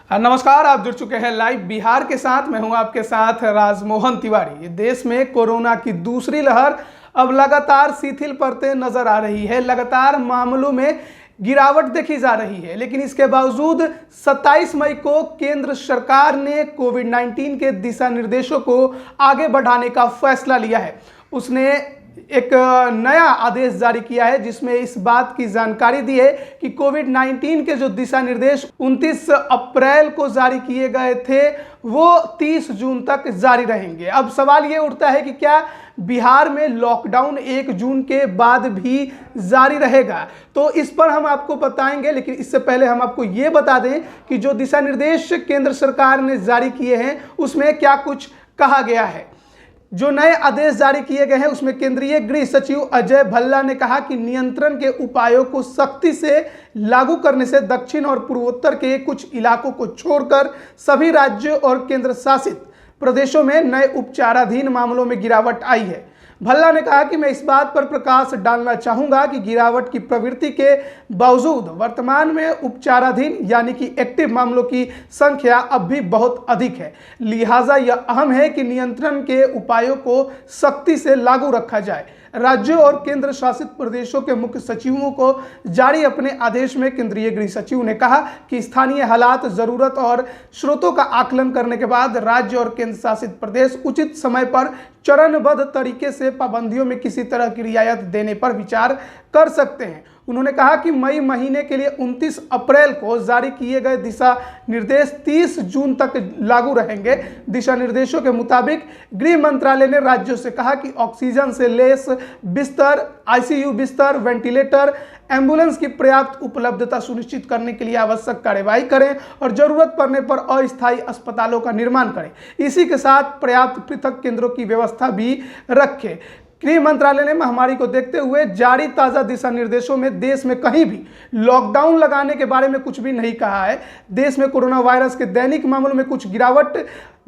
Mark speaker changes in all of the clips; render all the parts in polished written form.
Speaker 1: नमस्कार, आप जुड़ चुके हैं लाइव बिहार के साथ। मैं हूं आपके साथ राजमोहन तिवारी। देश में कोरोना की दूसरी लहर अब लगातार शिथिल पड़ते नजर आ रही है। लगातार मामलों में गिरावट देखी जा रही है, लेकिन इसके बावजूद 27 मई को केंद्र सरकार ने कोविड-19 के दिशा निर्देशों को आगे बढ़ाने का फैसला लिया है। उसने एक नया आदेश जारी किया है जिसमें इस बात की जानकारी दी है कि कोविड-19 के जो दिशा निर्देश 29 अप्रैल को जारी किए गए थे वो 30 जून तक जारी रहेंगे। अब सवाल ये उठता है कि क्या बिहार में लॉकडाउन 1 जून के बाद भी जारी रहेगा, तो इस पर हम आपको बताएंगे। लेकिन इससे पहले हम आपको ये बता दें कि जो दिशा निर्देश केंद्र सरकार ने जारी किए हैं उसमें क्या कुछ कहा गया है। जो नए आदेश जारी किए गए हैं उसमें केंद्रीय गृह सचिव अजय भल्ला ने कहा कि नियंत्रण के उपायों को सख्ती से लागू करने से दक्षिण और पूर्वोत्तर के कुछ इलाकों को छोड़कर सभी राज्यों और केंद्र शासित प्रदेशों में नए उपचाराधीन मामलों में गिरावट आई है। भल्ला ने कहा कि मैं इस बात पर प्रकाश डालना चाहूंगा कि गिरावट की प्रवृत्ति के बावजूद वर्तमान में उपचाराधीन यानी कि एक्टिव मामलों की संख्या अब भी बहुत अधिक है। लिहाजा यह अहम है कि नियंत्रण के उपायों को सख्ती से लागू रखा जाए। राज्यों और केंद्र शासित प्रदेशों के मुख्य सचिवों को जारी अपने आदेश में केंद्रीय गृह सचिव ने कहा कि स्थानीय हालात, जरूरत और स्रोतों का आकलन करने के बाद राज्य और केंद्र शासित प्रदेश उचित समय पर चरणबद्ध तरीके से पाबंदियों में किसी तरह की रियायत देने पर विचार कर सकते हैं। उन्होंने कहा कि मई महीने के लिए 29 अप्रैल को जारी किए गए दिशा निर्देश 30 जून तक लागू रहेंगे। दिशा निर्देशों के मुताबिक गृह मंत्रालय ने राज्यों से कहा कि ऑक्सीजन से लैस बिस्तर, आईसीयू बिस्तर, वेंटिलेटर, एम्बुलेंस की पर्याप्त उपलब्धता सुनिश्चित करने के लिए आवश्यक कार्यवाही करें और जरूरत पड़ने पर अस्थायी अस्पतालों का निर्माण करें। इसी के साथ पर्याप्त पृथक केंद्रों की व्यवस्था भी रखें। गृह मंत्रालय ने महामारी को देखते हुए जारी ताज़ा दिशा निर्देशों में देश में कहीं भी लॉकडाउन लगाने के बारे में कुछ भी नहीं कहा है। देश में कोरोना वायरस के दैनिक मामलों में कुछ गिरावट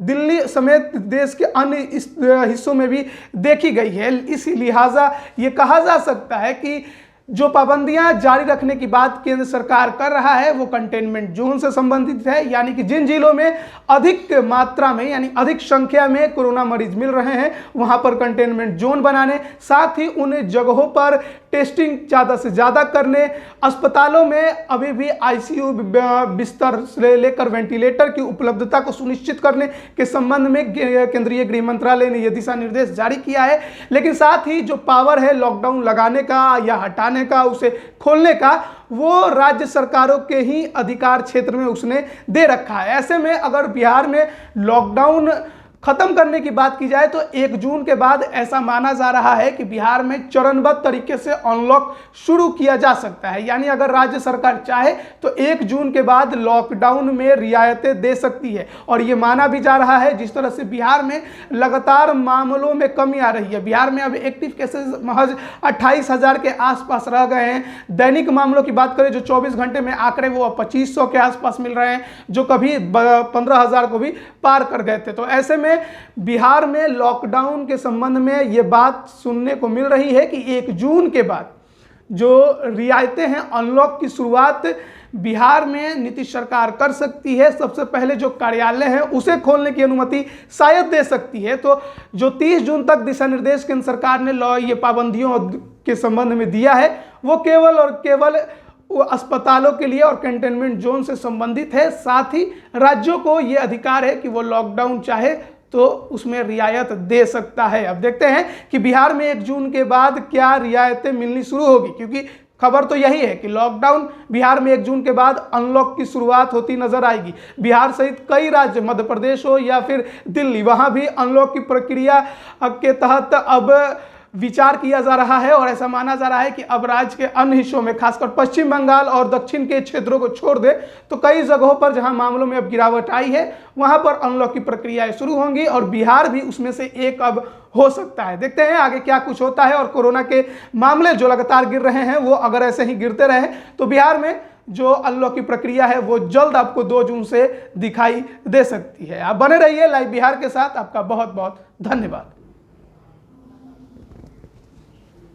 Speaker 1: दिल्ली समेत देश के अन्य हिस्सों में भी देखी गई है। इसी लिहाजा ये कहा जा सकता है कि जो पाबंदियां जारी रखने की बात केंद्र सरकार कर रहा है वो कंटेनमेंट जोन से संबंधित है, यानी कि जिन जिलों में अधिक मात्रा में यानी अधिक संख्या में कोरोना मरीज मिल रहे हैं वहां पर कंटेनमेंट जोन बनाने, साथ ही उन जगहों पर टेस्टिंग ज़्यादा से ज़्यादा करने, अस्पतालों में अभी भी आईसीयू बिस्तर से लेकर वेंटिलेटर की उपलब्धता को सुनिश्चित करने के संबंध में केंद्रीय गृह मंत्रालय ने यह दिशा निर्देश जारी किया है। लेकिन साथ ही जो पावर है लॉकडाउन लगाने का या हटाने का, उसे खोलने का, वो राज्य सरकारों के ही अधिकार क्षेत्र में उसने दे रखा है। ऐसे में अगर बिहार में लॉकडाउन खत्म करने की बात की जाए तो 1 जून के बाद ऐसा माना जा रहा है कि बिहार में चरणबद्ध तरीके से अनलॉक शुरू किया जा सकता है। यानी अगर राज्य सरकार चाहे तो 1 जून के बाद लॉकडाउन में रियायतें दे सकती है। और ये माना भी जा रहा है जिस तरह से बिहार में लगातार मामलों में कमी आ रही है। बिहार में अब एक्टिव केसेस महज 28,000 के आसपास रह गए हैं। दैनिक मामलों की बात करें जो 24 घंटे में आंकड़े वो 2500 के आसपास मिल रहे हैं, जो कभी 15,000 को भी पार कर गए थे। तो ऐसे में बिहार में लॉकडाउन के संबंध में यह बात सुनने को मिल रही है कि 1 जून के बाद जो रियायतें हैं, अनलॉक की शुरुआत बिहार में नीतीश सरकार कर सकती है। सबसे पहले जो कार्यालय है उसे खोलने की अनुमति शायद दे सकती है। तो जो 30 जून तक दिशा निर्देश केंद्र सरकार ने ये पाबंदियों के संबंध में दिया है वो केवल और केवल वो अस्पतालों के लिए और कंटेनमेंट जोन से संबंधित है। साथ ही राज्यों को ये अधिकार है कि वो लॉकडाउन चाहे तो उसमें रियायत दे सकता है। अब देखते हैं कि बिहार में 1 जून के बाद क्या रियायतें मिलनी शुरू होगी, क्योंकि खबर तो यही है कि लॉकडाउन बिहार में 1 जून के बाद अनलॉक की शुरुआत होती नजर आएगी। बिहार सहित कई राज्य, मध्य प्रदेश हो या फिर दिल्ली, वहां भी अनलॉक की प्रक्रिया के तहत अब विचार किया जा रहा है। और ऐसा माना जा रहा है कि अब राज्य के अन्य हिस्सों में, खासकर पश्चिम बंगाल और दक्षिण के क्षेत्रों को छोड़ दे तो कई जगहों पर जहां मामलों में अब गिरावट आई है वहां पर अनलॉक की प्रक्रियाएं शुरू होंगी और बिहार भी उसमें से एक अब हो सकता है। देखते हैं आगे क्या कुछ होता है। और कोरोना के मामले जो लगातार गिर रहे हैं वो अगर ऐसे ही गिरते रहे तो बिहार में जो अनलॉक की प्रक्रिया है वो जल्द आपको 2 जून से दिखाई दे सकती है। आप बने रहिए लाइव बिहार के साथ। आपका बहुत बहुत धन्यवाद।